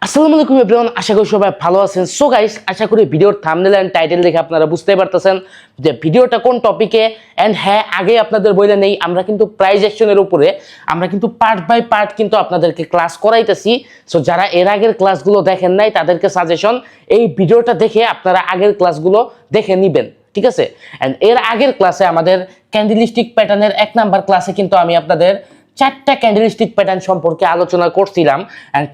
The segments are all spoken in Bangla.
আসসালামু আলাইকুম এভরিওয়ান, আশা করি সবাই ভালো আছেন। সো গাইস, আশা করি ভিডিওর থাম্বনেল এন্ড টাইটেল দেখে আপনারা বুঝতে পারতেছেন যে ভিডিওটা কোন টপিকে। এন্ড হ্যাঁ, আগে আপনাদের বলে নেই, আমরা কিন্তু প্রাইজ অ্যাকশনের উপরে আমরা কিন্তু পার্ট বাই পার্ট কিন্তু আপনাদেরকে ক্লাস করাইতেছি। সো যারা এর আগের ক্লাসগুলো দেখেন নাই তাদেরকে সাজেশন, এই ভিডিওটা দেখে আপনারা আগের ক্লাসগুলো দেখে নেবেন, ঠিক আছে। এন্ড এর আগের ক্লাসে আমাদের ক্যান্ডেলস্টিক প্যাটার্নের 1 নাম্বার ক্লাসে কিন্তু আমি আপনাদের 4টা ক্যান্ডেলস্টিক প্যাটার্ন সম্পর্কে আলোচনা করছিলাম। এন্ড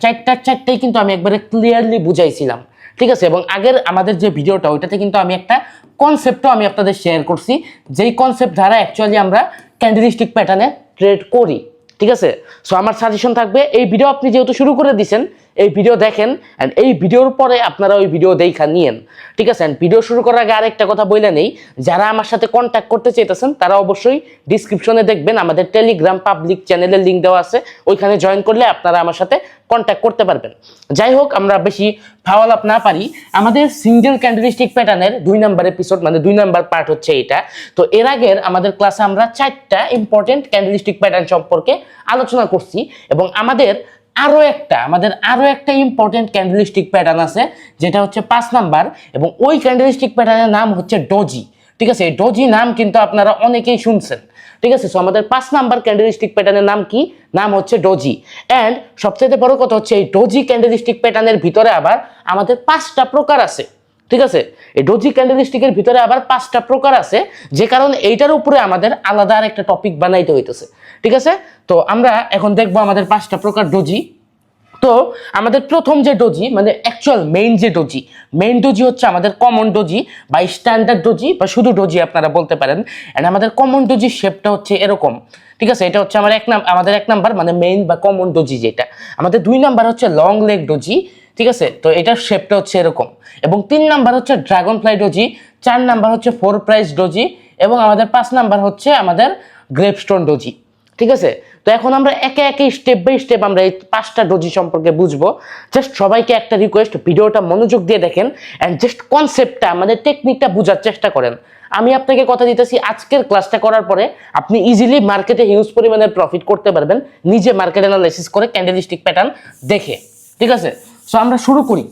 চারটাই কিন্তু আমি একবারে ক্লিয়ারলি বুঝাইছিলাম, ঠিক আছে। এবং আগের আমাদের যে ভিডিওটা ওইটাতে কিন্তু আমি একটা কনসেপ্টও আমি আপনাদের শেয়ার করছি, যেই কনসেপ্ট দ্বারা অ্যাকচুয়ালি আমরা ক্যান্ডেলস্টিক প্যাটার্নে ট্রেড করি, ঠিক আছে। সো আমার সাজেশন থাকবে, এই ভিডিও আপনি যেহেতু শুরু করে দিয়েছেন, এই ভিডিও দেখেন এন্ড এই ভিডিওর পরে আপনারা ওই ভিডিও দেখা নিয়েন, ঠিক আছে। এন্ড ভিডিও শুরু করার আগে আরেকটা কথা বলে নেই, যারা আমার সাথে কন্ট্যাক্ট করতে চাইতেছেন তারা অবশ্যই ডিসক্রিপশনে দেখবেন আমাদের টেলিগ্রাম পাবলিক চ্যানেলের লিঙ্ক দেওয়া আছে, ওইখানে জয়েন করলে আপনারা আমার সাথে কন্ট্যাক্ট করতে পারবেন। যাই হোক, আমরা বেশি ফাওয়ালাপ না পারি, আমাদের সিঙ্গেল ক্যান্ডেলস্টিক প্যাটার্নের 2 নাম্বার এপিসোড মানে 2 নাম্বার পার্ট হচ্ছে এটা। তো এর আগের আমাদের ক্লাসে আমরা 4টা ইম্পর্টেন্ট ক্যান্ডেলস্টিক প্যাটার্ন সম্পর্কে আলোচনা করছি, এবং আমাদের আরো একটা ইম্পর্টেন্ট ক্যান্ডেলস্টিক প্যাটার্ন আছে যেটা হচ্ছে 5 নাম্বার, এবং ওই ক্যান্ডেলস্টিক প্যাটার্নের নাম হচ্ছে ডোজি, ঠিক আছে। এই ডোজি নাম কিন্তু আপনারা অনেকেই শুনছেন, ঠিক আছে। সো আমাদের 5 নাম্বার ক্যান্ডেলস্টিক প্যাটার্নের নাম কি? নাম হচ্ছে ডোজি। এন্ড সবচেয়ে বড় কথা হচ্ছে এই ডোজি ক্যান্ডেলস্টিক প্যাটার্নের ভিতরে আবার আমাদের 5টা প্রকার আছে, ঠিক আছে। এই ডোজি ক্যান্ডেলস্টিকের ভিতরে আবার 5টা প্রকার আছে, যে কারণে এইটার উপরে আমাদের আলাদা আর একটা টপিক বানাইতে হইতেছে, ঠিক আছে। তো আমরা এখন দেখবো আমাদের 5টা প্রকার ডোজি। তো আমাদের প্রথম যে ডোজি মানে অ্যাকচুয়াল মেইন ডোজি হচ্ছে আমাদের কমন ডোজি বা স্ট্যান্ডার্ড ডোজি বা শুধু ডোজি আপনারা বলতে পারেন। এন্ড আমাদের কমন ডোজির শেপটা হচ্ছে এরকম, ঠিক আছে। এটা হচ্ছে আমাদের 1 নাম্বার মানে মেইন বা কমন ডোজি যেটা। আমাদের 2 নাম্বার হচ্ছে লং লেগ ডোজি, ঠিক আছে। তো এটার শেপটা হচ্ছে এরকম। এবং 3 নাম্বার হচ্ছে ড্রাগন ফ্লাই ডোজি, 4 নাম্বার হচ্ছে 4 প্রাইস ডোজি, এবং আমাদের 5 নাম্বার হচ্ছে আমাদের গ্রেপস্টোন ডোজি, ঠিক আছে। তো এখন আমরা একে একে স্টেপ বাই স্টেপ আমরা এই 5টা ডোজি সম্পর্কে বুঝবো। জাস্ট সবাইকে একটা রিকোয়েস্ট, ভিডিওটা মনোযোগ দিয়ে দেখেন এন্ড জাস্ট কনসেপ্টটা আমাদের টেকনিকটা বোঝার চেষ্টা করেন। আমি আপনাকে কথা দিতেছি, আজকের ক্লাসটা করার পরে আপনি ইজিলি মার্কেটে হিউজ পরিমাণের প্রফিট করতে পারবেন নিজে মার্কেট অ্যানালাইসিস করে ক্যান্ডেলস্টিক প্যাটার্ন দেখে, ঠিক আছে। সো আমরা শুরু করি।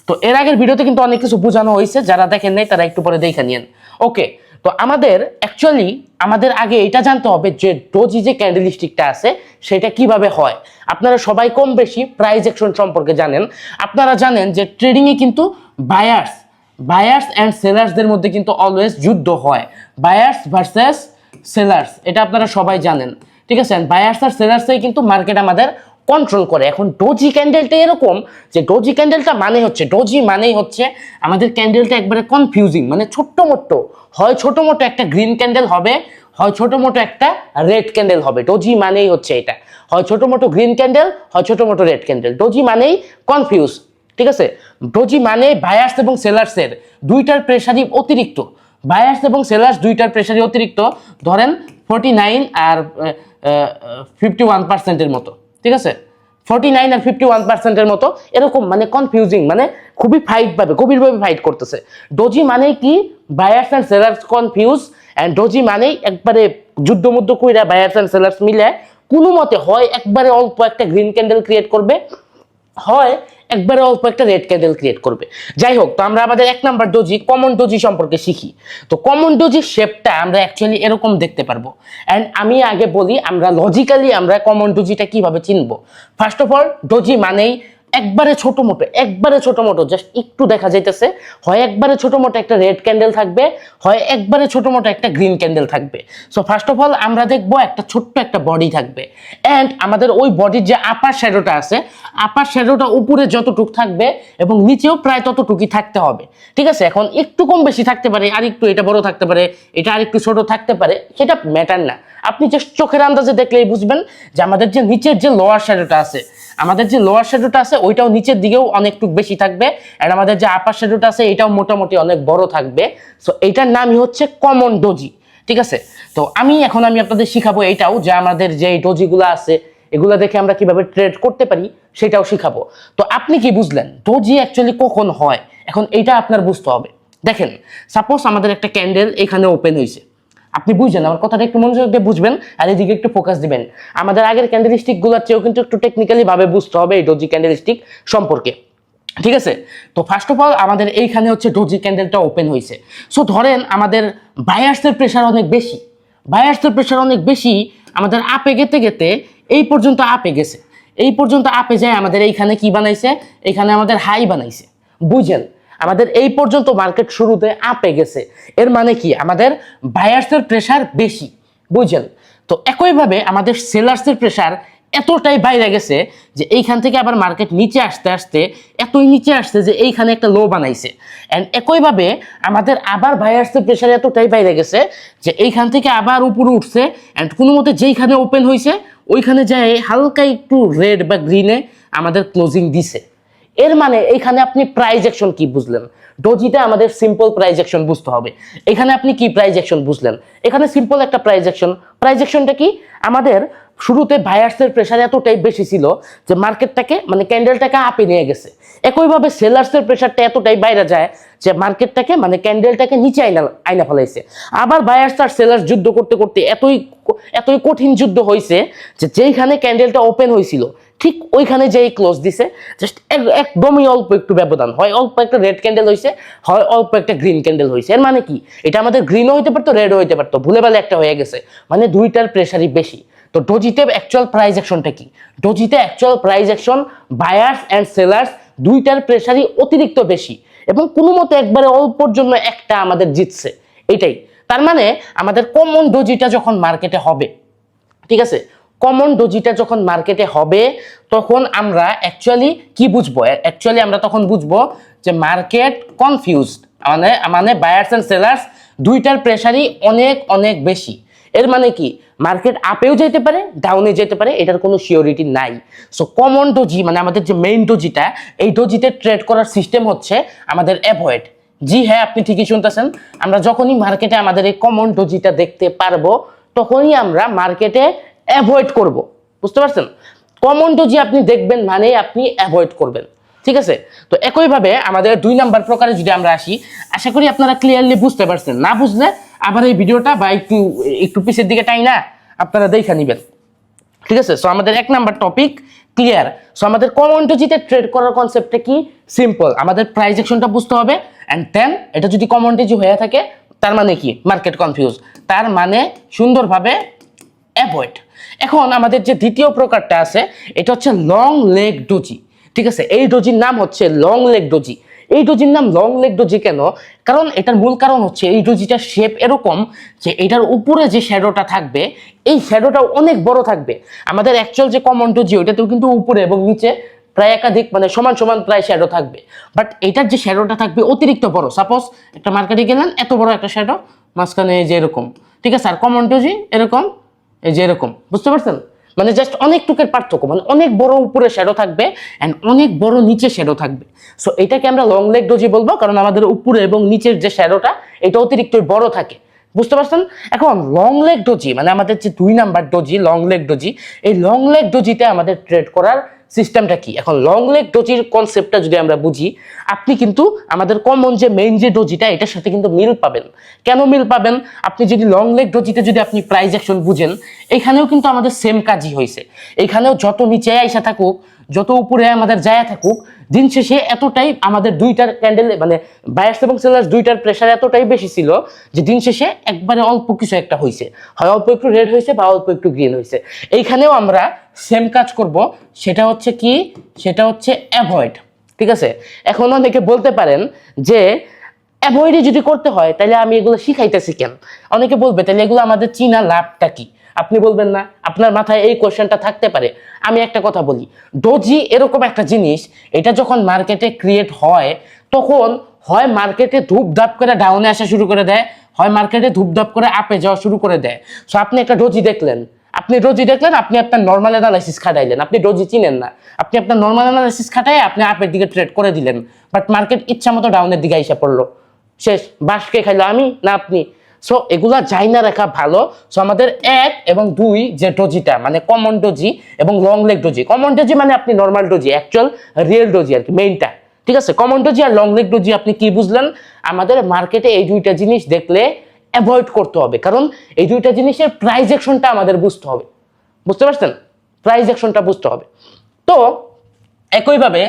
তো এর আগের ভিডিওতে কিন্তু অনেক কিছু বোঝানো হয়েছে, যারা দেখেন নাই তারা একটু পরে দেখে নিন, ওকে। তো আমাদের আগে এটা জানতে হবে যে ডোজি যে ক্যান্ডেলস্টিকটা আছে সেটা কিভাবে হয়। আপনারা সবাই কম বেশি প্রাইস অ্যাকশন সম্পর্কে জানেন। আপনারা জানেন যে ট্রেডিং এ কিন্তু বায়ার্স এন্ড সেলার্সদের মধ্যে কিন্তু অলওয়েজ যুদ্ধ হয়, বায়ার্স ভার্সেস সেলার্স, এটা আপনারা সবাই জানেন, ঠিক আছে। বায়ার্স আর সেলার্সই কিন্তু মার্কেট আমাদের কন্ট্রোল করে। এখন ডোজি ক্যান্ডেলটা এরকম যে ডোজি মানেই হচ্ছে আমাদের ক্যান্ডেলটা একবারে কনফিউজিং, মানে ছোট মোটো একটা গ্রিন ক্যান্ডেল হবে, হয় ছোট মোটো একটা রেড ক্যান্ডেল হবে। ডোজি মানেই হচ্ছে এটা, হয় ছোট মোটো গ্রিন ক্যান্ডেল, হয় ছোট মোটো রেড ক্যান্ডেল। ডোজি মানেই কনফিউজ, ঠিক আছে। ডোজি মানে বায়ার্স এবং সেলার্সের দুইটার প্রেসারই অতিরিক্ত, ধরেন 49 আর 51%-এর মতো, ঠিক আছে। 49 আর 51%-এর মতো এরকম, মানে কনফিউজিং, মানে খুবই গভীরভাবে ফাইট করতেছে। ডোজি মানে কি? Buyers and sellers confuse, and doji মানেই একবারে যুদ্ধ কইরা বায়ার্স এন্ড সেলার্স মিলে কোনো মতে হয় একবারে অল্প একটা গ্রিন ক্যান্ডেল ক্রিয়েট করবে, হয় একবারে অল্প একটা রেড ক্যান্ডেল ক্রিয়েট করবে। যাই হোক, তো আমরা আমাদের 1 নাম্বার ডোজি কমন ডোজি সম্পর্কে শিখি। তো কমন ডোজির শেপটা আমরা অ্যাকচুয়ালি এরকম দেখতে পারবো। এন্ড আমি আগে বলি আমরা লজিক্যালি আমরা কমন ডোজিটা কিভাবে চিনবো। ফার্স্ট অফ অল, ডোজি মানেই একবারে ছোট মোটো জাস্ট একটু দেখা যাইতেছে, হয় একবারে ছোট মোটো একটা রেড ক্যান্ডেল থাকবে, হয় একবারে ছোট মোটো একটা গ্রিন ক্যান্ডেল থাকবে। সো ফার্স্ট অফ অল আমরা দেখবো একটা ছোট্ট একটা বডি থাকবে, এন্ড আমাদের ওই বডির যে আপার শ্যাডোটা উপরে যতটুকু থাকবে এবং নিচেও প্রায় ততটুকুই থাকতে হবে, ঠিক আছে। এখন একটু কম বেশি থাকতে পারে, আর একটু এটা বড় থাকতে পারে, এটা আর একটু ছোট থাকতে পারে, সেটা ম্যাটার না। আপনি জাস্ট চোখের আন্দাজে দেখলেই বুঝবেন যে আমাদের যে নিচের যে লোয়ার শ্যাডোটা আছে ওইটাও নিচের দিকেও অনেকটুকু বেশি থাকবে, আর আমাদের যে আপার শ্যাডোটা আছে এটাও মোটামুটি অনেক বড় থাকবে। সো এইটার নামই হচ্ছে কমন ডোজি, ঠিক আছে। তো আমি আপনাদের শিখাবো এইটাও, যে আমাদের যে ডোজিগুলো আছে এগুলো দেখে আমরা কিভাবে ট্রেড করতে পারি সেটাও শিখাবো। তো আপনি কি বুঝলেন ডোজি অ্যাকচুয়ালি কখন হয়? এখন এইটা আপনার বুঝতে হবে। দেখেন, সাপোজ আমাদের একটা ক্যান্ডেল এখানে ওপেন হয়েছে, আপনি বুঝবেন, আমার কথাটা একটু মনোযোগ দিয়ে বুঝবেন আর এদিকে একটু ফোকাস দিবেন। আমাদের আগের ক্যান্ডেলস্টিক গুলোর চেয়েও কিন্তু একটু টেকনিক্যালি ভাবে বুঝতে হবে এই ডোজি ক্যান্ডেলস্টিক সম্পর্কে, ঠিক আছে? তো ফার্স্ট অফ অল আমাদের এইখানে হচ্ছে ডোজি ক্যান্ডেলটা ওপেন হয়েছে। সো ধরেন আমাদের বায়ার্সের প্রেশার অনেক বেশি, আমাদের আপে গেতে গেতে এই পর্যন্ত আপে গেছে, এই পর্যন্ত আপে যায় আমাদের এইখানে কি বানাইছে, এখানে আমাদের হাই বানাইছে, বুঝেন? আমাদের এই পর্যন্ত মার্কেট শুরুতে আপে গেছে, এর মানে কি আমাদের বায়ার্সের প্রেশার বেশি, বুঝেন? তো একইভাবে আমাদের সেলার্সের প্রেশার এতটাই বাইরে গেছে যে এইখান থেকে আবার মার্কেট নিচে আসতে আসতে এতই নিচে আসছে যে এইখানে একটা লো বানাইছে। অ্যান্ড একইভাবে আমাদের আবার বায়ার্সের প্রেশার এতটাই বাইরে গেছে যে এইখান থেকে আবার উপরে উঠছে, অ্যান্ড কোনো মতে যেইখানে ওপেন হয়েছে ওইখানে যায় হালকা একটু রেড বা গ্রিনে আমাদের ক্লোজিং দিছে। এর মানে এইখানে আপনি প্রাইস অ্যাকশন কি বুঝলেন? ডোজিতে আমাদের সিম্পল প্রাইস অ্যাকশন বুঝতে হবে। এখানে আপনি কি প্রাইস অ্যাকশন বুঝলেন? এখানে সিম্পল একটা প্রাইস অ্যাকশনটা কি? আমাদের শুরুতে বায়ার্সের প্রেশার এতটাই বেশি ছিল যে মার্কেটটাকে মানে ক্যান্ডেলটাকে আপে নিয়ে গেছে। একইভাবে সেলার্সের প্রেশারটা এতটাই বাইরে যায় যে মার্কেটটাকে মানে ক্যান্ডেলটাকে নিচে আইনা ফেলাইছে। আবার বায়ার্স আর সেলার্স যুদ্ধ করতে করতে এতই কঠিন যুদ্ধ হয়েছে যে যেইখানে ক্যান্ডেলটা ওপেন হয়েছিল ঠিক ওইখানে যেই ক্লোজ দিছে, জাস্ট একদমই অল্প একটু ব্যবধান, হয় অল্প একটা রেড ক্যান্ডেল হয়েছে, হয় অল্প একটা গ্রিন ক্যান্ডেল হয়েছে। এর মানে কি এটা আমাদের গ্রিনও হইতে পারতো, রেডও হইতে পারতো, ভুলে ভালে একটা হয়ে গেছে, মানে দুইটার প্রেশারই বেশি। তো ডোজিতে অ্যাকচুয়াল প্রাইস অ্যাকশনটা কি? ডোজিতে actual price action buyers and sellers দুইটার প্রেশারই অতিরিক্ত বেশি এবং কোনো মতো একবারে অল্পর জন্য একটা আমাদের জিতছে, এটাই। তার মানে আমাদের কমন ডোজিটা যখন মার্কেটে হবে, ঠিক আছে, কমন ডোজিটা যখন মার্কেটে হবে তখন আমরা অ্যাকচুয়ালি কি বুঝবো? অ্যাকচুয়ালি আমরা তখন বুঝবো যে মার্কেট কনফিউজড, মানে বায়ার্স এন্ড সেলার্স দুইটার প্রেশারই অনেক অনেক বেশি। এর মানে কি মার্কেট আপেও যেতে পারে, ডাউনে যেতে পারে, এটার কোনো সিওরিটি নাই। সো কমন ডোজি মানে আমাদের যে মেইন ডোজিটা, এই ডোজিতে ট্রেড করার সিস্টেম হচ্ছে আমাদের অ্যাভয়েড। জি হ্যাঁ, আপনি ঠিকই শুনতেছেন। আমরা যখনই মার্কেটে আমাদের এই কমন ডোজিটা দেখতে পারবো তখনই আমরা মার্কেটে অ্যাভয়েড করব, বুঝতে পারছেন? কমন ডোজি আপনি দেখবেন মানে আপনি অ্যাভয়েড করবেন, ঠিক আছে? তো একইভাবে আমাদের 2 নাম্বার প্রকারে যদি আমরা আসি, আশা করি আপনারা ক্লিয়ারলি বুঝতে পারছেন। না বুঝলে আবার এই ভিডিওটা বা একটু পিছের দিকে টাই না আপনারা দেখে নেবেন, ঠিক আছে? সো আমাদের 1 নাম্বার টপিক ক্লিয়ার। সো আমাদের কমন ডোজিতে ট্রেড করার কনসেপ্টটা কি? সিম্পল, আমাদের প্রাইস অ্যাকশনটা বুঝতে হবে, অ্যান্ড দেন এটা যদি কমন ডোজি হয়ে থাকে তার মানে কি মার্কেট কনফিউজ, তার মানে সুন্দরভাবে অ্যাভয়েড। এখন আমাদের যে দ্বিতীয় প্রকারটা আছে এটা হচ্ছে লং লেগ ডোজি, ঠিক আছে? এই ডোজির নাম হচ্ছে লং লেগ ডোজি। এই ডোজির নাম লং লেগ ডোজি কেন? কারণ এটার মূল কারণ হচ্ছে এই ডোজিটার শেপ এরকম যে এটার উপরে যে শ্যাডোটা থাকবে এই শ্যাডোটা অনেক বড় থাকবে। আমাদের অ্যাকচুয়াল যে কমন ডোজি ওইটাতেও কিন্তু উপরে এবং নিচে প্রায় একাধিক মানে সমান সমান প্রায় শ্যাডো থাকবে, বাট এটার যে শ্যাডোটা থাকবে অতিরিক্ত বড়। সাপোজ একটা মার্কেটে গেলেন, এত বড় একটা শ্যাডো, মাঝখানে যে এরকম, ঠিক আছে? আর কমন ডোজি এরকম, এই যে এরকম, বুঝতে পারছেন? মানে জাস্ট অনেক টুকের পার্থক্য, মানে অনেক বড় উপরে শ্যাডো থাকবে অ্যান্ড অনেক বড় নিচে শ্যাডো থাকবে। সো এটাকে আমরা লং লেগ ডোজি বলবো কারণ আমাদের উপরে এবং নিচের যে শ্যাডোটা এটা অতিরিক্ত বড় থাকে, বুঝতে পারছেন? এখন লং লেগ ডোজি মানে আমাদের যে 2 number doji long leg doji, এই লং লেগ ডোজিতে আমাদের ট্রেড করার সিস্টেমটা কি? এখন লং লেগ ডোজির কনসেপ্টটা যদি আমরা বুঝি, আপনি কিন্তু আমাদের কমন যে মেইন যে ডোজিটা এটার সাথে কিন্তু মিল পাবেন। কেন মিল পাবেন? আপনি যদি লং লেগ ডোজিতে যদি আপনি প্রাইস অ্যাকশন বুঝেন, এখানেও কিন্তু আমাদের সেম কাজই হয়েছে। এখানেও যত নিচে আইসা থাকুক, যত উপরে আমাদের যায় থাকুক, দিন শেষে এতটাই আমাদের দুইটার ক্যান্ডেল মানে বায়ার্স এবং সেলার্স দুইটার প্রেশার এতটাই বেশি ছিল যে দিন শেষে একবারে অল্প কিছু একটা হয়েছে, হয় অল্প একটু রেড হয়েছে বা অল্প একটু গ্রিন হয়েছে। এইখানেও আমরা সেম কাজ করব, সেটা হচ্ছে কি? সেটা হচ্ছে অ্যাভয়েড, ঠিক আছে? এখন অনেকে বলতে পারেন যে অ্যাভয়েডই যদি করতে হয় তাহলে আমি এগুলো শিখাইতেছি কেন? অনেকে বলবে তাহলে এগুলো আমাদের চিনা লাভটা কি? আপনি বলবেন না, আপনার মাথায় এই কোশ্চেনটা থাকতে পারে। আমি একটা কথা বলি, ডোজি এরকম একটা জিনিস, এটা যখন মার্কেটে ক্রিয়েট হয় তখন হয় মার্কেটে ধূপধাপ করে ডাউনে আসা শুরু করে দেয়, হয় মার্কেটে ধূপধাপ করে আপে যাওয়া শুরু করে দেয়। সো আপনি একটা ডোজি দেখলেন, আপনি আপনার নর্মাল অ্যানালাইসিস খাটাইলেন, আপনি ডোজি চিনেন না, আপনি আপনার নর্মাল অ্যানালাইসিস খাটাই আপনি আপের দিকে ট্রেড করে দিলেন, বাট মার্কেট ইচ্ছা মতো ডাউনের দিকে আইসা পড়লো, শেষ। বাসকে খাইলো আমি না আপনি। সো এগুলা যাই না রাখা ভালো। সো আমাদের 1 এবং 2 যে ডোজিটা মানে কমন ডোজি এবং long leg doji, common doji মানে আপনি normal doji, actual real doji আর কি মেইনটা, ঠিক আছে? কমন ডোজি আর লং লেগ ডোজি আপনি কি বুঝলেন? আমাদের মার্কেটে এই দুইটা জিনিস দেখলে অ্যাভয়েড করতে হবে, কারণ এই দুইটা জিনিসের প্রাইস অ্যাকশনটা আমাদের বুঝতে হবে। বুঝতে পারছেন? প্রাইস অ্যাকশনটা বুঝতে হবে। তো একইভাবে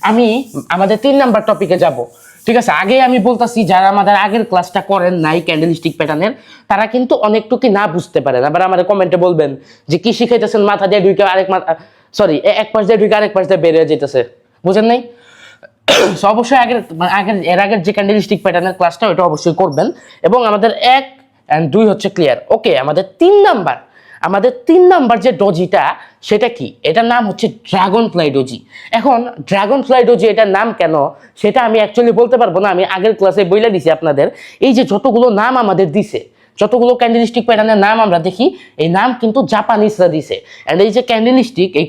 আমি আমাদের 3 নাম্বার টপিকে যাব। ঠিক আছে, আগে আমি বলতাছি যারা আমাদের আগের ক্লাসটা করেন নাই ক্যান্ডেলস্টিক প্যাটার্নের, তারা কিন্তু অনেকটুকু না বুঝতে পারেন। আবার আমাদের কমেন্টে বলবেন যে কি শিখাইতেছেন, মাথা দিয়ে ঢুকে আরেক মাথা, সরি এক পাশ দিয়ে ঢুকে আরেক পাশ দিয়ে বেরিয়ে যেতেছে, বুঝেন নাই? অবশ্যই এর আগের যে ক্যান্ডেলস্টিক প্যাটার্নের ক্লাসটা ওটা অবশ্যই করবেন। এবং আমাদের 1 and 2 হচ্ছে ক্লিয়ার। ওকে, আমাদের তিন নাম্বার যে ডজিটা সেটা কি? এটার নাম হচ্ছে ড্রাগন ফ্লাই ডজি। এখন ড্রাগন ফ্লাই ডজি এটার নাম কেন সেটা আমি অ্যাকচুয়ালি বলতে পারবো না, আমি আগের ক্লাসে বইলা দিছি আপনাদের। এই যে যতগুলো নাম আমাদের দিছে, যতগুলো ক্যান্ডেলস্টিক প্যাটার্নের নাম আমরা দেখি, এই নাম কিন্তু জাপানিজরা দিছে। এন্ড এই যে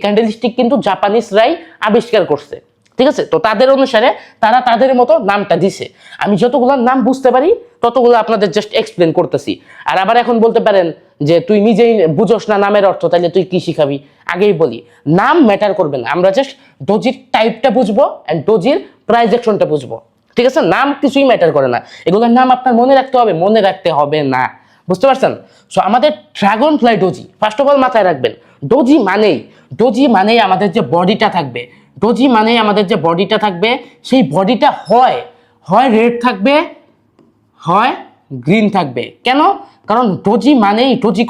ক্যান্ডেলস্টিক কিন্তু জাপানিজরাই আবিষ্কার করছে। ঠিক আছে, তো তাদের অনুসারে তারা তাদের মতো নামটা দিছে। আমি যতগুলো নাম বুঝতে পারি ততগুলো আপনাদের জাস্ট এক্সপ্লেন করতেছি। আর আবার এখন বলতে পারেন যে তুই নিজেই বুঝোস না নামের অর্থ, তাহলে তুই কি শিখাবি? আগেই বলি, নাম ম্যাটার করবে না, আমরা জাস্ট ডজির টাইপটা বুঝবো এন্ড ডজির প্রাইজেকশনটা বুঝবো। ঠিক আছে, নাম কিছুই ম্যাটার করে না, এগুলোর নাম আপনার মনে রাখতে হবে না। বুঝতে পারছেন? সো আমাদের dragon fly doji, first of all মাথায় রাখবেন, ডজি মানেই আমাদের যে বডিটা থাকবে, সেই বডিটা হয় রেড থাকবে, হয় গ্রিন থাকবে। কেন? কারণ ডজি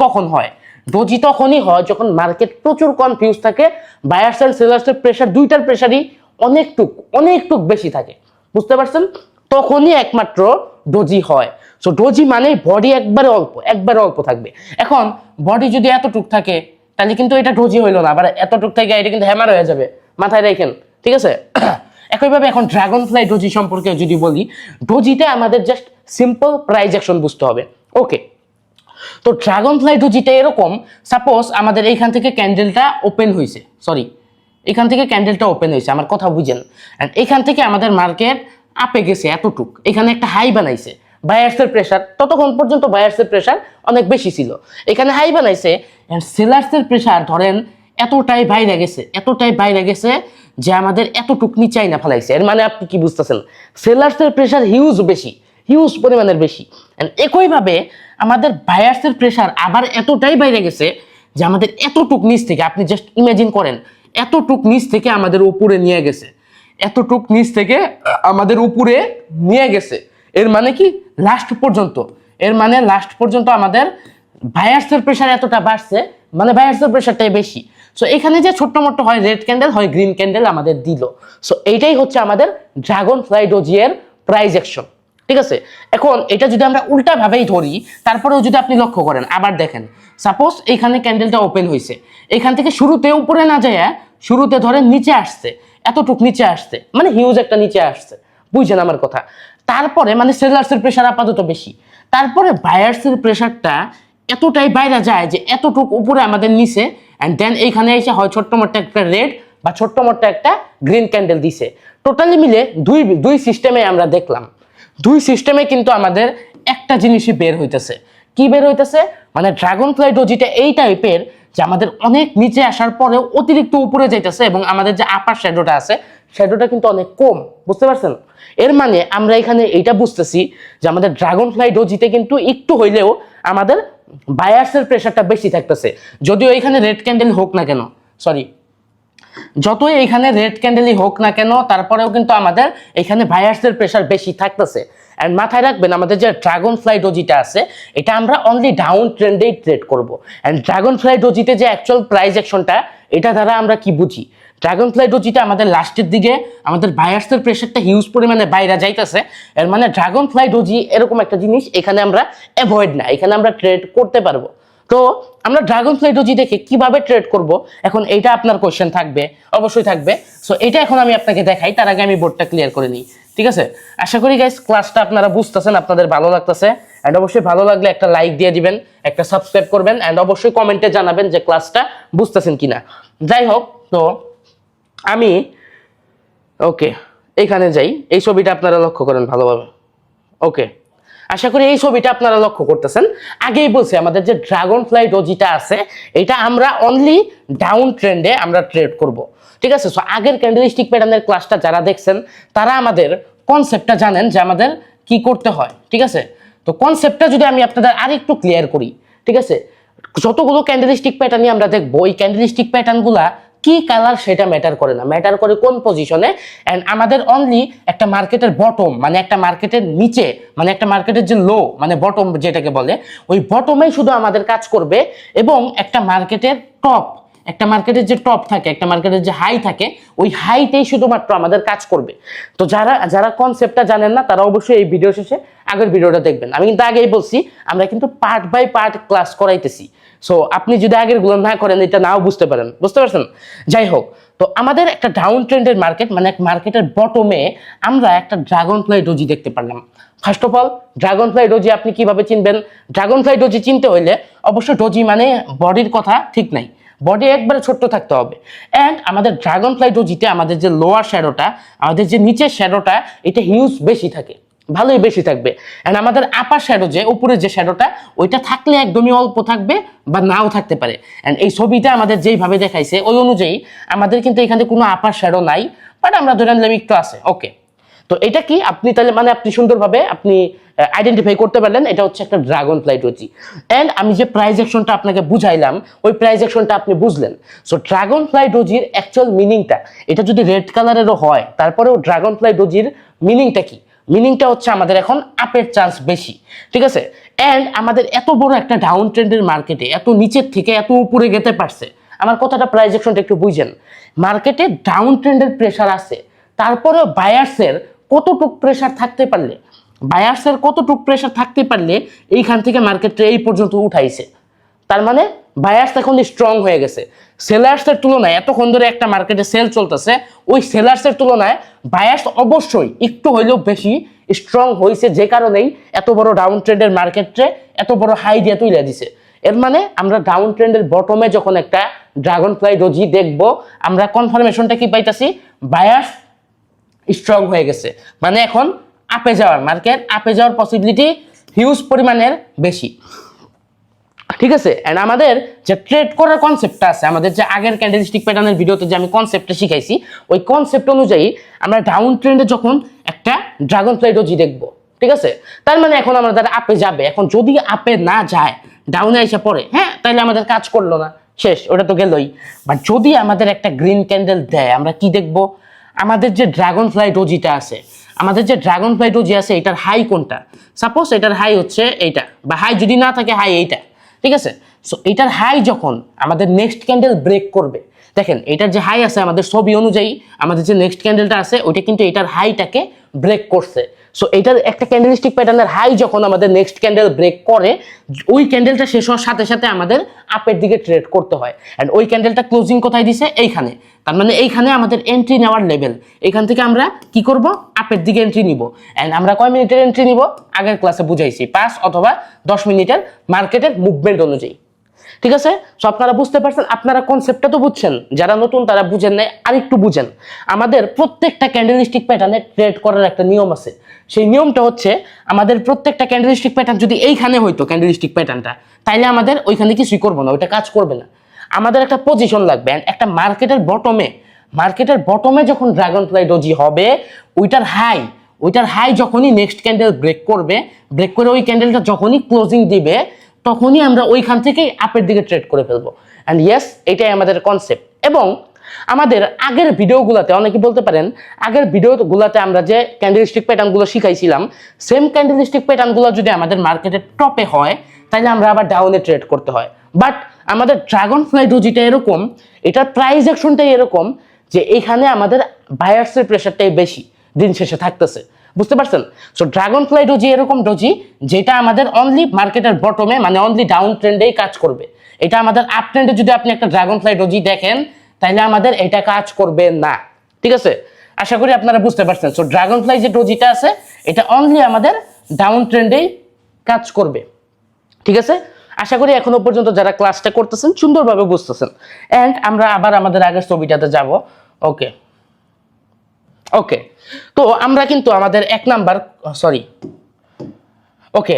কখন হয়? ডজি তখনই হয় যখন মার্কেট প্রচুর কনফিউজ থাকে, বায়ার্স এন্ড সেলার্সের প্রেসার, দুইটার প্রেসারই অনেকটুক বেশি থাকে। বুঝতে পারছেন? তখনই একমাত্র ডজি হয়। সো ডজি মানে বডি একবারে অল্প থাকবে। এখন বডি যদি এতটুক থাকে তাহলে কিন্তু এটা ডজি হইলো না, আবার এতটুক থেকে এটা কিন্তু হ্যামার হয়ে যাবে, মাথায় রাখেন। ঠিক আছে, একইভাবে এখন ড্রাগন ফ্লাই ডজি সম্পর্কে যদি বলি, ডজিতে আমাদের জাস্ট সিম্পল প্রাইস অ্যাকশন বুঝতে হবে। ওকে, তো ড্রাগন ফ্লাই ডজিটা এরকম, সাপোজ আমাদের এইখান থেকে ক্যান্ডেলটা ওপেন হয়েছে, আমার কথা বুঝেন, এন্ড এইখান থেকে আমাদের মার্কেট আপে গেছে এতটুক, এখানে একটা হাই বানাইছে, বায়ার্সের প্রেসার, ততক্ষণ পর্যন্ত বায়ার্সের প্রেসার অনেক বেশি ছিল, এখানে হাই বানাইছে, এন্ড সেলার্সের প্রেসার ধরেন এতটাই বাইরে গেছে যে আমাদের এতটুক নিচে না ফেলাইছে। এর মানে আপনি কি বুঝতেছেন? সেলার্সের প্রেসার হিউজ পরিমাণের বেশি। এন্ড একইভাবে আমাদের বায়ার্সের প্রেসার আবার এতটাই বাইরে গেছে যে আমাদের এতটুক নিচ থেকে, আপনি জাস্ট ইমাজিন করেন, এতটুক নিচ থেকে আমাদের উপরে নিয়ে গেছে, এর মানে কি লাস্ট পর্যন্ত আমাদের বায়ার্সের প্রেসার এতটা বাড়ছে, মানে বায়ার্সের প্রেসারটাই বেশি। সো এখানে যে ছোট্ট মোট্ট হয় রেড ক্যান্ডেল, হয় গ্রিন ক্যান্ডেল আমাদের দিল। সো এইটাই হচ্ছে আমাদের ড্রাগন ফ্লাই ডজি এর প্রাইস অ্যাকশন। ঠিক আছে, এখন এটা যদি আমরা উল্টা ভাবেই ধরি, তারপরেও যদি আপনি লক্ষ্য করেন, আবার দেখেন, সাপোজ এইখানে ক্যান্ডেলটা ওপেন হয়েছে, এখান থেকে শুরুতে উপরে না যায়, শুরুতে ধরেন নিচে আসছে, এতটুক নিচে আসছে, মানে হিউজ একটা নিচে আসছে, বুঝছেন আমার কথা? তারপরে মানে সেলার্সের প্রেসার আপাতত বেশি, তারপরে বায়ার্সের প্রেসারটা এতটাই বাইরে যায় যে এতটুক উপরে আমাদের নিচে, অ্যান্ড দেন এইখানে এসে হয় ছোট্ট মোট্ট একটা রেড বা ছোট্ট মোট্ট একটা গ্রিন ক্যান্ডেল দিছে। টোটালি মিলে দুই সিস্টেমে আমরা দেখলাম, দুই সিস্টেমে কিন্তু আমাদের একটা জিনিসই বের হইতেছে। কি বের হইতেছে? মানে ড্রাগন ফ্লাই ডজিটা এই টাইপের যে আমাদের অনেক নিচে আসার পরেও অতিরিক্ত উপরে যাইতেছে, এবং আমাদের যে আপার শ্যাডোটা আছে শ্যাডোটা কিন্তু অনেক কম। বুঝতে পারছেন? এর মানে আমরা এখানে এইটা বুঝতেছি যে আমাদের ড্রাগন ফ্লাই ডজিতে কিন্তু একটু হইলেও আমাদের বায়ার্সের প্রেসারটা বেশি থাকতেছে, যদিও এখানে রেড ক্যান্ডেল হোক না কেন, যতই এখানে রেড ক্যান্ডেলই হোক না কেন, তারপরেও কিন্তু আমাদের এখানে বায়ার্সের প্রেসার বেশি থাকতেছে। এন্ড মাথায় রাখবেন, আমাদের যে ড্রাগন ফ্লাই ডজিটা আছে এটা আমরা অনলি ডাউন ট্রেন্ডেই ট্রেড করব। এন্ড ড্রাগন ফ্লাই ডজিতে যে অ্যাকচুয়াল প্রাইস অ্যাকশনটা, এটা দ্বারা আমরা কি বুঝি? ড্রাগন ফ্লাই ডজিটা আমাদের লাস্টের দিকে আমাদের বায়ার্সের প্রেসারটা হিউজ পরিমাণে বাইরে যাইতেছে, এর মানে ড্রাগন ফ্লাই ডজি এরকম একটা জিনিস, এখানে আমরা অ্যাভয়েড না, এখানে আমরা ট্রেড করতে পারবো। তো আমরা ড্রাগন ফ্লাই ডজি দেখে কিভাবে ট্রেড করব, এখন এইটা আপনার কোশ্চেন থাকবে, অবশ্যই থাকবে। সো এটা এখন আমি আপনাকে দেখাই, তার আগে আমি বোর্ডটা ক্লিয়ার করে নিই। ঠিক আছে, আশা করি গাইস ক্লাসটা আপনারা বুঝতেছেন, আপনাদের ভালো লাগতেছে। এন্ড অবশ্যই ভালো লাগলে একটা লাইক দিয়ে দিবেন, একটা সাবস্ক্রাইব করবেন, এন্ড অবশ্যই কমেন্টে জানাবেন যে ক্লাসটা বুঝতেছেন কিনা। যাই হোক, তো আমি ওকে এইখানে যাই, এই ছবিটা আপনারা লক্ষ্য করেন ভালোভাবে। ওকে, আশা করি এই ছবিটা আপনারা লক্ষ্য করতেছেন। আগেই বলছি আমাদের যে ড্রাগন ফ্লাই ডজিটা আছে এটা আমরা অনলি ডাউন ট্রেন্ডে আমরা ট্রেড করব। ঠিক আছে, সো আগের ক্যান্ডেলস্টিক প্যাটার্নের ক্লাসটা যারা দেখছেন তারা আমাদের কনসেপ্টটা জানেন যে আমাদের কি করতে হয়। ঠিক আছে, তো কনসেপ্টটা যদি আমি আপনাদের আরেকটু ক্লিয়ার করি, ঠিক আছে, যতগুলো ক্যান্ডেলস্টিক প্যাটার্নই আমরা দেখবো, ওই ক্যান্ডেলস্টিক প্যাটার্নগুলা কি কালার সেটা ম্যাটার করে না, ম্যাটার করে কোন পজিশনে। অ্যান্ড আমাদের অনলি একটা মার্কেটের বটম মানে একটা মার্কেটের নিচে মানে একটা মার্কেটের যে লো মানে বটম যেটাকে বলে, ওই বটমেই শুধু আমাদের কাজ করবে, এবং একটা মার্কেটের টপ, একটা মার্কেটের যে টপ থাকে, একটা মার্কেটের যে হাই থাকে, ওই হাইতেই শুধুমাত্র আমাদের কাজ করবে। তো যারা যারা কনসেপ্টটা জানেন না তারা অবশ্যই এই ভিডিও শেষে আগের ভিডিওটা দেখবেন। আমি কিন্তু আগেই বলছি আমরা কিন্তু পার্ট বাই পার্ট ক্লাস করাইতেছি। সো আপনি যদি আগের গুলো না করেন এটা নাও বুঝতে পারেন, বুঝতে পারছেন? যাই হোক, তো আমাদের একটা ডাউন ট্রেন্ডের মার্কেট মানে এক মার্কেটের বটমে আমরা একটা ড্রাগন ফ্লাই ডোজি দেখতে পারলাম। First of all, dragon fly doji আপনি কিভাবে চিনবেন? ড্রাগন ফ্লাই ডোজি চিনতে হইলে অবশ্য ডোজি মানে বডির কথা ঠিক নাই, বডি একবারে ছোট্ট থাকতে হবে। অ্যান্ড আমাদের ড্রাগন ফ্লাই ডোজিতে আমাদের যে লোয়ার শ্যাডোটা, আমাদের যে নিচের শ্যাডোটা, এটা হিউজ বেশি থাকে, ভালোই বেশি থাকবে। অ্যান্ড আমাদের আপার শ্যাডো যে উপরের যে শ্যাডোটা, ওইটা থাকলে একদমই অল্প থাকবে বা নাও থাকতে পারে। অ্যান্ড এই ছবিটা আমাদের যেইভাবে দেখাইছে ওই অনুযায়ী আমাদের কিন্তু এখানে কোনো আপার শ্যাডো নাই, বাট আমরা ধরে নিলাম একটু আছে। ওকে, তো এটা কি আপনি তাহলে মানে আপনি সুন্দরভাবে আপনি আইডেন্টিফাই করতে পারলেন এটা হচ্ছে একটা ড্রাগন ফ্লাই ডোজি। অ্যান্ড আমি যে প্রাইস অ্যাকশনটা আপনাকে বুঝাইলাম ওই প্রাইস অ্যাকশনটা আপনি বুঝলেন। সো ড্রাগন ফ্লাই ডোজির অ্যাকচুয়াল মিনিংটা, এটা যদি রেড কালারেরও হয় তারপরেও ড্রাগন ফ্লাই ডোজির মিনিংটা কি? মিনিংটা হচ্ছে আমাদের এখন আপের চান্স বেশি, ঠিক আছে। অ্যান্ড আমাদের এত বড় একটা ডাউন ট্রেন্ডের মার্কেটে এত নিচের থেকে এত উপরে যেতে পারছে, আমার কথাটা প্রাইস অ্যাকশনটা একটু বুঝেন। মার্কেটে ডাউন ট্রেন্ডের প্রেশার আছে, তারপরেও বায়ার্সের কতটুক প্রেশার থাকতে পারলে, বায়ার্সের কতটুক প্রেশার থাকতে পারলে এইখান থেকে মার্কেটটা এই পর্যন্ত উঠাইছে, তার মানে বায়ার্স এখন স্ট্রং হয়ে গেছে। সেলার্সের তুলনায় এতক্ষণ ধরে একটা মার্কেটে সেল চলতেছে, ওই সেলার্সের তুলনায় বায়ার্স অবশ্যই একটু হইলেও বেশি স্ট্রং হয়েছে, যে কারণেই এত বড় ডাউন ট্রেন্ডের মার্কেটে এত বড় হাই দিয়ে তুলে দিছে। এর মানে আমরা ডাউন ট্রেন্ডের বটমে যখন একটা ড্রাগন ফ্লাই ডোজি দেখবো, আমরা কনফার্মেশনটা কি পাইতাছি? বায়ার্স স্ট্রং হয়ে গেছে, মানে এখন আপে যাওয়ার মার্কেট, আপে যাওয়ার পসিবিলিটি হিউজ পরিমাণের বেশি, ঠিক আছে। অ্যান্ড আমাদের যে ট্রেড করার কনসেপ্টটা আছে, আমাদের যে আগের ক্যান্ডেলস্টিক প্যাটার্নের ভিডিওতে যে আমি কনসেপ্টটা শিখাইছি, ওই কনসেপ্ট অনুযায়ী আমরা ডাউন ট্রেন্ডে যখন একটা ড্রাগন ফ্লাই ডোজি দেখবো, ঠিক আছে, তার মানে এখন আমাদের আপে যাবে। এখন যদি আপে না যায়, ডাউনে এসে পড়ে, হ্যাঁ, তাহলে আমাদের কাজ করলো না, শেষ, ওটা তো গেলই। বাট যদি আমাদের একটা গ্রিন ক্যান্ডেল দেয়, আমরা কি দেখবো? আমাদের যে ড্রাগন ফ্লাই ডোজিটা আছে, আমাদের যে ড্রাগন ফ্লাই ডোজি আছে, এটার হাই কোনটা? সাপোজ এটার হাই হচ্ছে এইটা, বা হাই যদি না থাকে হাই এইটা, ঠিক আছে। সো এটার হাই যখন আমাদের নেক্সট ক্যান্ডেল ব্রেক করবে, দেখেন এটার যে হাই আছে আমাদের ছবি অনুযায়ী আমাদের যে নেক্সট ক্যান্ডেলটা আছে ওইটা কিন্তু এটার হাইটাকে ব্রেক করছে। সো এটার একটা ক্যান্ডেলস্টিক প্যাটার্নের হাই যখন আমাদের নেক্সট ক্যান্ডেল ব্রেক করে, ওই ক্যান্ডেলটা শেষ হওয়ার সাথে সাথে আমাদের আপের দিকে ট্রেড করতে হয়। অ্যান্ড ওই ক্যান্ডেলটা ক্লোজিং কোথায় দিছে? এইখানে। তার মানে এইখানে আমাদের এন্ট্রি নেওয়ার লেভেল, এখান থেকে আমরা কি করব? আপের দিকে এন্ট্রি নিব। অ্যান্ড আমরা কয় মিনিটের এন্ট্রি নিব? আগের ক্লাসে বুঝাইছি 5 অথবা 10 মিনিটের মার্কেটের মুভমেন্ট অনুযায়ী, ঠিক আছে। সো আপনারা বুঝতে পারছেন, আপনারা কনসেপ্টটা তো বুঝছেন, যারা নতুন তারা বুঝেন নাই, আরেকটু বুঝেন। আমাদের প্রত্যেকটা ক্যান্ডেলস্টিক প্যাটার্নে ট্রেড করার একটা নিয়ম আছে। সেই নিয়মটা হচ্ছে আমাদের প্রত্যেকটা ক্যান্ডেলস্টিক প্যাটার্ন যদি এইখানে হইতো ক্যান্ডেলস্টিক প্যাটার্নটা, তাইলে আমাদের ওইখানে কিছুই করবো না, ওইটা কাজ করবে না। আমাদের একটা পজিশন লাগবে, একটা মার্কেটের বটমে যখন ড্রাগন ফ্লাই ডোজি হবে, ওইটার হাই যখনই নেক্সট ক্যান্ডেল ব্রেক করবে, ব্রেক করে ওই ক্যান্ডেলটা যখনই ক্লোজিং দিবে, তখনই আমরা ওইখান থেকেই আপের দিকে ট্রেড করে ফেলবো। অ্যান্ড ইয়েস, এটাই আমাদের কনসেপ্ট। এবং আমাদের আগের ভিডিওগুলোতে অনেকে বলতে পারেন, আগের ভিডিওগুলোতে আমরা যে ক্যান্ডেলস্টিক প্যাটার্নগুলো শিখাইছিলাম, সেম ক্যান্ডেলস্টিক প্যাটার্নগুলো যদি আমাদের মার্কেটের টপে হয়, তাহলে আমরা আবার ডাউনে ট্রেড করতে হয়। বাট আমাদের ড্রাগন ফ্লাই ডোজিটা এরকম, এটার প্রাইস অ্যাকশনটাই এরকম যে এখানে আমাদের বায়ার্সের প্রেশারটাই বেশি দিন শেষে থাকতেছে, বুঝতে পারছেন? সো ড্রাগন ফ্লাই ডোজি এরকম ডোজি যেটা আমাদের অনলি মার্কেটের বটমে মানে অনলি ডাউন ট্রেন্ডেই কাজ করবে। এটা আমাদের আপ ট্রেন্ডে যদি আপনি একটা ড্রাগন ফ্লাই ডোজি দেখেন, তাহলে আমাদের এটা কাজ করবে না, ঠিক আছে। আশা করি আপনারা বুঝতে পারছেন। সো ড্রাগন ফ্লাই যে ডোজিটা আছে এটা অনলি আমাদের ডাউন ট্রেন্ডেই কাজ করবে, ঠিক আছে। আশা করি এখনো পর্যন্ত যারা ক্লাসটা করতেছেন সুন্দরভাবে বুঝতেছেন। অ্যান্ড আমরা আবার আমাদের আগের ছবিটাতে যাব। ওকে, তো আমরা কিন্তু আমাদের 1 নাম্বার ওকে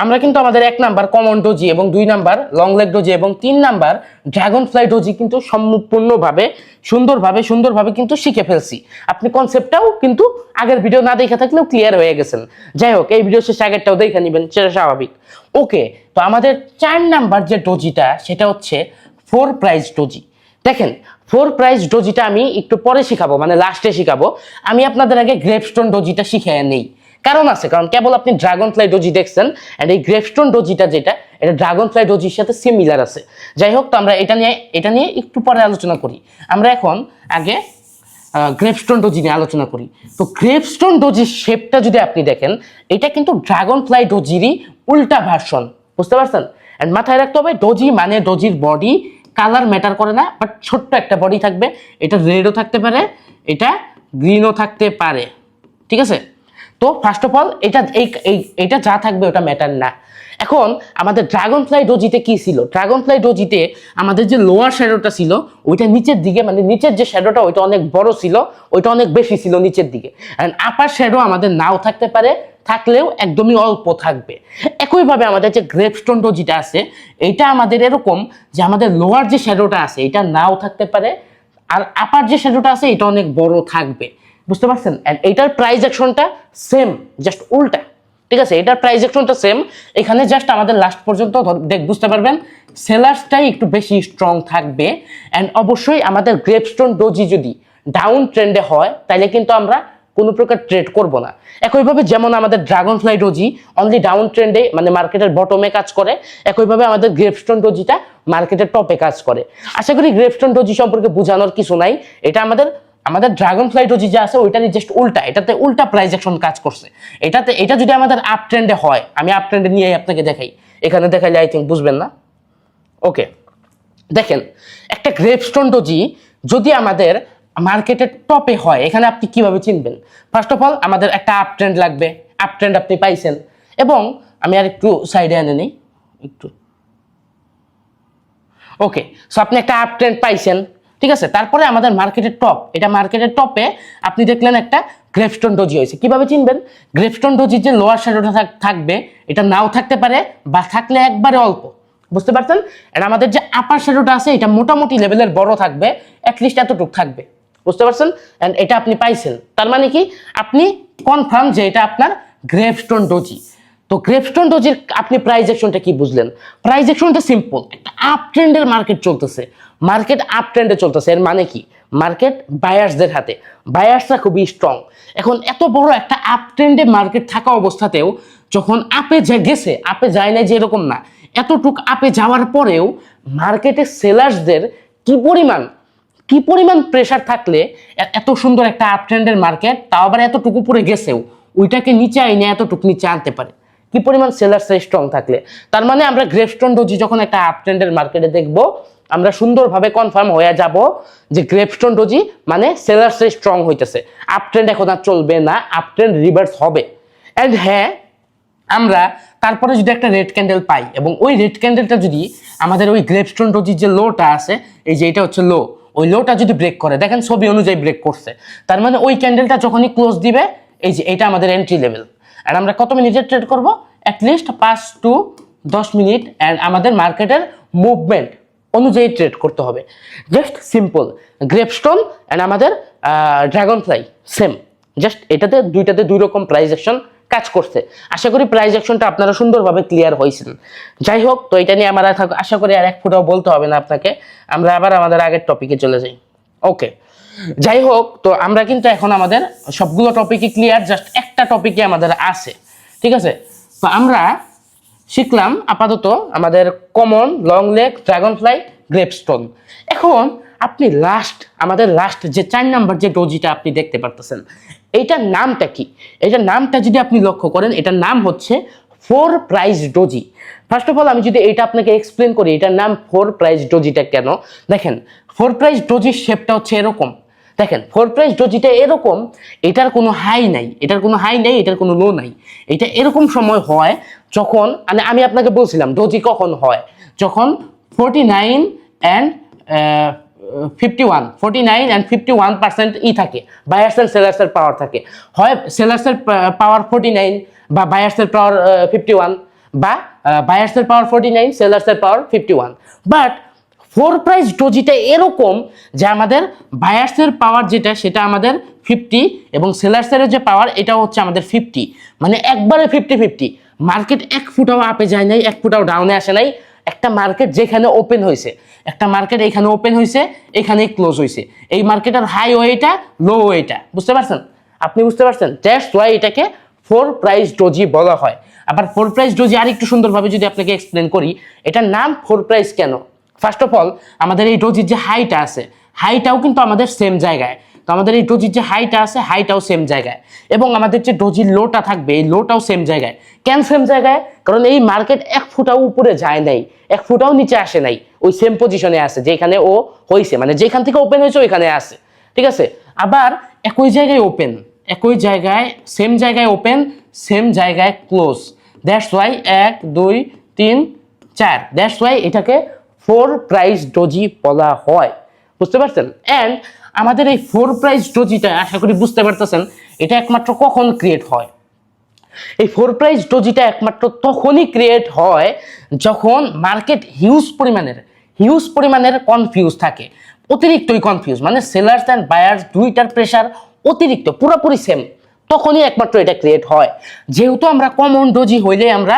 আমরা কিন্তু আমাদের 1 নাম্বার কমন ডোজি এবং 2 নাম্বার লং লেগ ডোজি এবং 3 নাম্বার ড্রাগন ফ্লাই ডোজি কিন্তু সম্পূর্ণভাবে সুন্দরভাবে কিন্তু শিখে ফেলছি। আপনি কনসেপ্টটাও কিন্তু আগের ভিডিও না দেখে থাকলেও ক্লিয়ার হয়ে গেছেন। যাই হোক, এই ভিডিও শেষে আগেরটাও দেখে নেবেন, সেটা স্বাভাবিক। ওকে, তো আমাদের 4 নাম্বার যে ডোজিটা সেটা হচ্ছে 4 প্রাইস ডোজি। দেখেন, 4 প্রাইস ডোজিটা আমি একটু পরে শিখাবো, মানে লাস্টে শিখাবো। আমি আপনাদের আগে গ্রেপস্টোন ডোজিটা শিখিয়ে নেই। কারণ আছে, কারণ কেবল আপনি ড্রাগন ফ্লাই ডোজি দেখছেন, এন্ড এই গ্রেপস্টোন ডোজিটা যেটা, এটা ড্রাগন ফ্লাই ডোজির সাথে সিমিলার আছে। যাই হোক, তো আমরা এটা নিয়ে একটু পরে আলোচনা করি। আমরা এখন আগে গ্রেপস্টোন ডোজি নিয়ে আলোচনা করি। তো গ্রেপস্টোন ডোজির শেপটা যদি আপনি দেখেন, এটা কিন্তু ড্রাগন ফ্লাই ডোজিরই উল্টা ভার্সন, বুঝতে পারছেন? এন্ড মাথায় রাখতে হবে, ডোজি মানে ডোজির বডি কালার ম্যাটার করে না, বাট ছোট্ট একটা বডি থাকবে। এটা রেডও থাকতে পারে, এটা গ্রিনও থাকতে পারে, ঠিক আছে? তো ফার্স্ট অফ অল এটা যা থাকবে ওটা ম্যাটার না। এখন আমাদের ড্রাগন ফ্লাই ডোজিতে কি ছিল? ড্রাগন ফ্লাই ডোজিতে আমাদের যে লোয়ার শ্যাডোটা ছিল ওইটা নিচের দিকে, মানে নিচের যে শ্যাডোটা ওইটা অনেক বড় ছিল, ওইটা অনেক বেশি ছিল নিচের দিকে। এন্ড আপার শ্যাডো আমাদের নাও থাকতে পারে, থাকলেও একদমই অল্প থাকবে। একইভাবে আমাদের যে গ্রেপস্টোন ডোজিটা আছে, এটা আমাদের এরকম যে আমাদের লোয়ার যে শ্যাডোটা আছে এটা নাও থাকতে পারে, আর আপার যে শ্যাডোটা আছে এটা অনেক বড় থাকবে, বুঝতে পারছেন? এন্ড এটার প্রাইস অ্যাকশনটা সেম, জাস্ট উল্টা, ঠিক আছে? এটার প্রাইস অ্যাকশনটা সেম। এখানে জাস্ট আমাদের লাস্ট পর্যন্ত বুঝতে পারবেন সেলার্সটাই একটু বেশি স্ট্রং থাকবে। এন্ড অবশ্যই আমাদের গ্রেপস্টোন ডোজি যদি ডাউন ট্রেন্ডে হয় তাহলে কিন্তু আমরা কোনো প্রকার ট্রেড করব না। একইভাবে যেমন আমাদের dragonfly doji only down ট্রেন্ডে, মানে মার্কেটের বটমে কাজ করে, একইভাবে আমাদের গ্রেপস্টোন ডোজিটা মার্কেটের টপে কাজ করে। আশা করি গ্রেপস্টোন ডোজি সম্পর্কে বোঝানোর কিছু নাই। এটা আমাদের ড্রাগন ফ্লাই ডোজি যে আছে ওইটারই জাস্ট উল্টা, এটাতে উল্টা প্রাইস অ্যাকশন কাজ করছে। এটা যদি আমাদের আপ ট্রেন্ডে হয়, আমি আপ ট্রেন্ডে নিয়ে আপনাকে দেখাই, এখানে দেখাইলে আই থিঙ্ক বুঝবেন না। ওকে, দেখেন, একটা গ্রেপস্টোন ডোজি যদি আমাদের মার্কেটের টপে হয়, এখানে আপনি কিভাবে চিনবেন? ফার্স্ট অফ অল আমাদের একটা আপ ট্রেন্ড লাগবে, আপ ট্রেন্ড আপনি পাইছেন, এবং আমি আর একটু সাইডে এনে নিই একটু। ওকে, সো আপনি একটা আপ ট্রেন্ড পাইছেন, ঠিক আছে? তারপরে আমাদের মার্কেটের টপ, এটা মার্কেটের টপে আপনি দেখলেন একটা গ্রেপস্টোন ডোজি হয়েছে। কিভাবে চিনবেন? গ্রেপস্টোন ডোজির যে লোয়ার শ্যাডোটা থাকবে এটা নাও থাকতে পারে, বা থাকলে একবারে অল্প, বুঝতে পারছেন? আর আমাদের যে আপার শ্যাডোটা আছে এটা মোটামুটি লেভেলের বড় থাকবে, অ্যাটলিস্ট এতটুকু থাকবে, বুঝতে পারছেন? এন্ড এটা আপনি পাইছেন, তার মানে কি আপনি কনফার্ম যে এটা আপনার গ্রেপস্টোন ডোজি। তো গ্রেপস্টোন ডোজির আপনি প্রাইস অ্যাকশনটা কি বুঝলেন? প্রাইস অ্যাকশনটা সিম্পল, একটা আপ ট্রেন্ডের মার্কেট চলতেছে, মার্কেট আপ ট্রেন্ডে চলতেছে, এর মানে কি মার্কেট বায়ার্সদের হাতে, বায়ার্সরা খুবই স্ট্রং। এখন এত বড় একটা আপ ট্রেন্ডে মার্কেট থাকা অবস্থাতেও যখন আপে গেছে, আপে যায় না যে এরকম না, এতটুক আপে যাওয়ার পরেও মার্কেটে সেলার্সদের কি পরিমাণ প্রেসার থাকলে এত সুন্দর একটা আপ ট্রেন্ডের মার্কেট, তাও আবার এতটুকু উপরে গেছেও ওইটাকে নিচে আইনে এতটুকু নিচে আনতে পারে, কি পরিমাণ সেলার্সরা স্ট্রং থাকলে। তার মানে আমরা গ্রেপস্টোন ডোজি যখন একটা আপ ট্রেন্ডের মার্কেটে দেখব, আমরা সুন্দরভাবে কনফার্ম হয়ে যাব যে গ্রেপস্টোন ডোজি মানে সেলার্সরা স্ট্রং হইতেছে, আপ ট্রেন্ড এখন আর চলবে না, আপ ট্রেন্ড রিভার্স হবে। এন্ড হ্যাঁ, আমরা তারপরে যদি একটা রেড ক্যান্ডেল পাই, এবং ওই রেড ক্যান্ডেলটা যদি আমাদের ওই গ্রেপস্টোন ডোজির যে লোটা আছে, এই যে এটা হচ্ছে লো, ওই লোটা যদি ব্রেক করে, দেখেন ছবি অনুযায়ী ব্রেক করছে, তার মানে ওই ক্যান্ডেলটা যখনই ক্লোজ দিবে, এই যে এটা আমাদের এন্ট্রি লেভেল। আর আমরা কত মিনিটের ট্রেড করব? অ্যাটলিস্ট 5 to 10 মিনিট, অ্যান্ড আমাদের মার্কেটের মুভমেন্ট অনুযায়ী ট্রেড করতে হবে। জাস্ট সিম্পল, গ্রেপস্টোন অ্যান্ড আমাদের ড্রাগন ফ্লাই সেম, জাস্ট দুইটাতে দুই রকম প্রাইস অ্যাকশন কাজ করছে। আশা করি প্রাইস অ্যাকশনটা আপনারা সুন্দরভাবে ক্লিয়ার হয়েছেন। যাই হোক, তো এটা নিয়ে আমার আশা করি আর এক ফুটাও বলতে হবে না আপনাকে। আমরা আবার আমাদের আগের টপিকে চলে যাই। ওকে, যাই হোক, তো আমরা কিন্তু এখন আমাদের সবগুলো টপিকই ক্লিয়ার, জাস্ট একটা টপিকে আমাদের আছে, ঠিক আছে? তো আমরা শিখলাম আপাতত আমাদের common, long leg, dragonfly, gravestone. এখন আপনি আমাদের লাস্ট যে 4 নাম্বার যে ডোজিটা আপনি দেখতে পারতেছেন, এইটার নামটা কি? এটার নামটা যদি আপনি লক্ষ্য করেন, এটার নাম হচ্ছে 4 price doji. First of all আমি যদি এটা আপনাকে এক্সপ্লেন করি, এটার নাম 4 প্রাইস ডোজিটা কেন, দেখেন 4 প্রাইস ডোজির শেপটা হচ্ছে এরকম। দেখেন 4 প্রাইস ডোজিটা এরকম, এটার কোনো হাই নাই, এটার কোনো লো নাই। এটা এরকম সময় হয় যখন, মানে আমি আপনাকে বলছিলাম ডোজি কখন হয়, যখন 49 and 51% ই থাকে, বায়ার্স এন্ড সেলার্সের পাওয়ার থাকে। হয় সেলার্সের পাওয়ার 49 বা বায়ার্সের পাওয়ার 51, বা বায়ার্সের পাওয়ার 49, সেলার্সের পাওয়ার 51। বাট ফোর প্রাইস ডোজিটা এরকম যে আমাদের বায়ার্সের পাওয়ার যেটা সেটা আমাদের 50 এবং সেলার্সের যে পাওয়ার এটা হচ্ছে আমাদের 50, মানে একবারে 50-50। মার্কেট এক ফুটাও আপে যায় নাই, এক ফুটাও ডাউনে আসে নাই। একটা মার্কেট যেখানে ওপেন হয়েছে, একটা মার্কেট এখানে ওপেন হয়েছে, এখানেই ক্লোজ হয়েছে। এই মার্কেটের হাই ওয়েটা, লো ওয়েটা, বুঝতে পারছেন? আপনি বুঝতে পারছেন? দ্যাটস ওয়াই এটাকে ফোর প্রাইস ডোজি বলা হয়। আবার ফোর প্রাইস ডোজি আরেকটু সুন্দরভাবে যদি আপনাকে এক্সপ্লেন করি, এটার নাম ফোর প্রাইস কেন? ফার্স্ট অফ অল, আমাদের এই ডোজির যে হাইটা আছে, হাইটাও কিন্তু আমাদের সেম জায়গায়। তো আমাদের এই ডোজির যে হাইটা আছে, হাইটাও সেম জায়গায়, এবং আমাদের যে ডোজির লোটা থাকবে, এই লোটাও সেম জায়গায়। কেন সেম জায়গায়? কারণ এই মার্কেট এক ফুটাও উপরে যায় নাই, এক ফুটাও নিচে আসে নাই, ওই সেম পজিশনে আছে যেখানে ও হয়েছে, মানে যেখান থেকে ওপেন হয়েছে ওইখানে আছে, ঠিক আছে? আবার একই জায়গায় ওপেন, একই জায়গায়, সেম জায়গায় ওপেন, সেম জায়গায় close. That's why 1 2 3 4, that's why এটাকে ফোর প্রাইস ডোজি বলা হয়, বুঝতে পারছেন? অ্যান্ড আমাদের এই ফোর প্রাইস ডোজিটা আশা করি বুঝতে পারতেছেন এটা একমাত্র কখন ক্রিয়েট হয়। এই ফোর প্রাইস ডোজিটা একমাত্র তখনই ক্রিয়েট হয় যখন মার্কেট হিউজ পরিমাণের কনফিউজ থাকে, অতিরিক্তই কনফিউজ, মানে সেলার্স অ্যান্ড বায়ার্স দুইটার প্রেশার অতিরিক্ত, পুরোপুরি সেম, তখনই একমাত্র এটা ক্রিয়েট হয়। যেহেতু আমরা কমন ডোজি হইলে আমরা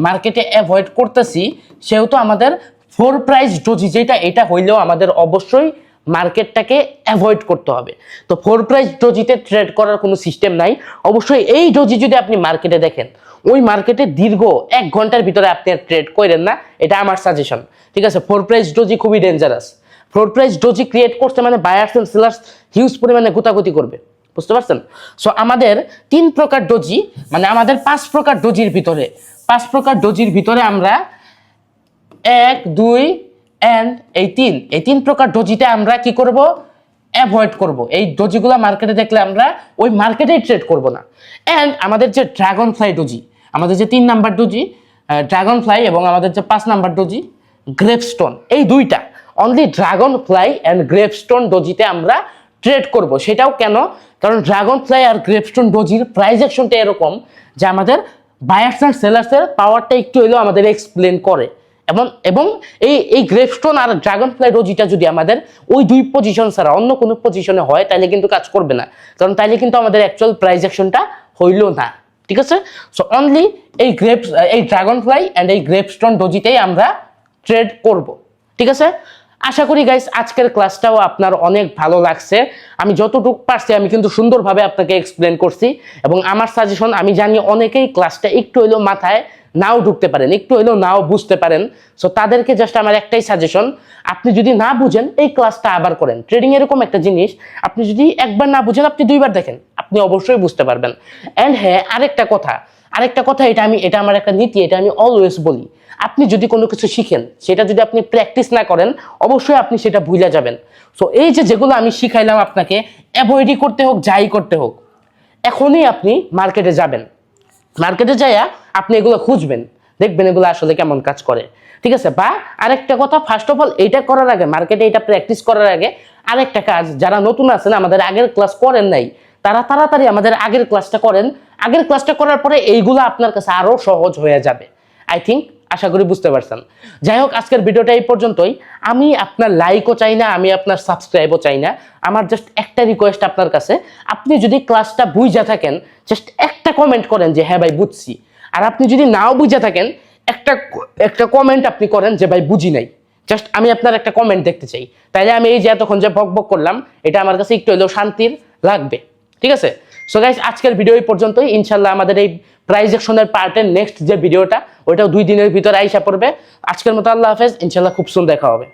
মার্কেটে অ্যাভয়েড করতেছি, সেহেতু আমাদের ফোর প্রাইস ডোজি যেটা, এটা হইলেও আমাদের অবশ্যই মার্কেটটাকে অ্যাভয়েড করতে হবে। তো ফোর প্রাইস ডোজিতে ট্রেড করার কোনো সিস্টেম নাই। অবশ্যই এই ডোজি যদি আপনি মার্কেটে দেখেন, ওই মার্কেটে দীর্ঘ 1 ঘন্টার ভিতরে আপনি আর ট্রেড করেন না, এটা আমার সাজেশন, ঠিক আছে? ফোর প্রাইস ডোজি খুবই dangerous. Four price doji create করতে মানে বায়ার্স এন্ড সেলার্স হিউজ পরিমাণে গোতাগুতি করবে, বুঝতে পারছেন? সো আমাদের 3 প্রকার ডোজি, মানে আমাদের 5 প্রকার ডোজির ভিতরে, 5 প্রকার ডোজির ভিতরে আমরা 1 2 এন্ড এই 3 প্রকার ডোজিতে আমরা কি করব? অ্যাভয়েড করব। এই ডোজিগুলো মার্কেটে দেখলে আমরা ওই মার্কেটেই ট্রেড করব না। এন্ড আমাদের যে ড্রাগন ফ্লাই ডোজি, আমাদের যে 3 নাম্বার ডোজি ড্রাগন ফ্লাই, এবং আমাদের যে 5 নাম্বার ডোজি গ্রেপস্টোন, এই দুইটা অনলি ড্রাগন ফ্লাই অ্যান্ড গ্রেপস্টোন ডোজিতে আমরা ট্রেড করব। সেটাও কেন? কারণ ড্রাগন ফ্লাই আর গ্রেপস্টোন ডোজির প্রাইস অ্যাকশনটা এরকম যে আমাদের বায়ার্স অ্যান্ড সেলার্সের পাওয়ারটা একটু হলেও আমাদের এক্সপ্লেন করে। এবং এই গ্রেপস্টোন আর ড্রাগন ফ্লাই ডোজিটা যদি আমাদের ওই 2 পজিশন ছাড়া অন্য কোনো পজিশনে হয়, তাহলে কিন্তু কাজ করবে না, কারণ তাইলে কিন্তু আমাদের অ্যাকচুয়াল প্রাইস অ্যাকশনটা হইল না, ঠিক আছে? সো অনলি এই ড্রাগন ফ্লাই অ্যান্ড এই গ্রেপস্টোন ডোজিতেই আমরা ট্রেড করব, ঠিক আছে? আশা করি গাইস আজকের ক্লাসটাও আপনার অনেক ভালো লাগছে। আমি যতটুকু পারছি আমি কিন্তু সুন্দরভাবে আপনাকে এক্সপ্লেন করছি, এবং আমার সাজেশন, আমি জানি অনেকেই ক্লাসটা একটু হইলেও মাথায় নাও ঢুকতে পারেন, একটু হইলেও নাও বুঝতে পারেন। সো তাদেরকে জাস্ট আমার একটাই সাজেশন, আপনি যদি না বুঝেন এই ক্লাসটা আবার করেন। ট্রেডিং এরকম একটা জিনিস, আপনি যদি একবার না বুঝেন আপনি 2বার দেখেন, আপনি অবশ্যই বুঝতে পারবেন। অ্যান্ড হ্যাঁ, আরেকটা কথা, এটা আমার একটা নীতি, এটা আমি অলওয়েজ বলি, আপনি যদি কোনো কিছু শিখেন, সেটা যদি আপনি প্র্যাকটিস না করেন, অবশ্যই আপনি সেটা ভুলে যাবেন। সো এই যেগুলো আমি শিখাইলাম আপনাকে, অ্যাভয়েডই করতে হোক, যাই করতে হোক, এখনই আপনি মার্কেটে যাবেন, মার্কেটে যাইয়া আপনি এগুলো খুঁজবেন, দেখবেন এগুলো আসলে কেমন কাজ করে, ঠিক আছে? বা আরেকটা কথা, ফার্স্ট অফ অল এইটা করার আগে, মার্কেটে এটা প্র্যাকটিস করার আগে আরেকটা কাজ, যারা নতুন আছেন, আমাদের আগের ক্লাস করেন নাই, তারা তাড়াতাড়ি আমাদের আগের ক্লাসটা করেন। আগের ক্লাসটা করার পরে এইগুলো আপনার কাছে আরো সহজ হয়ে যাবে, আই থিঙ্ক। আশা করি বুঝতে পারছেন। যাই হোক, আজকের ভিডিওটা এই পর্যন্তই। আমি আপনার লাইকও চাই না, আমি আপনার সাবস্ক্রাইবও চাই না। আমার জাস্ট একটা রিকোয়েস্ট আপনার কাছে, আপনি যদি ক্লাসটা বুঝা থাকেন, জাস্ট একটা কমেন্ট করেন যে হ্যাঁ ভাই বুঝছি। আর আপনি যদি নাও বুঝা থাকেন, একটা কমেন্ট আপনি করেন যে ভাই বুঝি নাই। জাস্ট আমি আপনার একটা কমেন্ট দেখতে চাই, তাইলে আমি এই যে এতক্ষণ যে বক করলাম, এটা আমার কাছে একটু হলেও শান্তির লাগবে, ঠিক আছে? সো গাইস, আজকের ভিডিও এই পর্যন্তই। ইনশাল্লাহ আমাদের এই প্রাইস অ্যাকশনের পার্টের নেক্সট যে ভিডিওটা, ওইটাও 2 দিনের ভিতরে আইসা পড়বে। আজকের মতো আল্লাহ হাফেজ, ইনশাল্লাহ খুব সুন্দর দেখা হবে।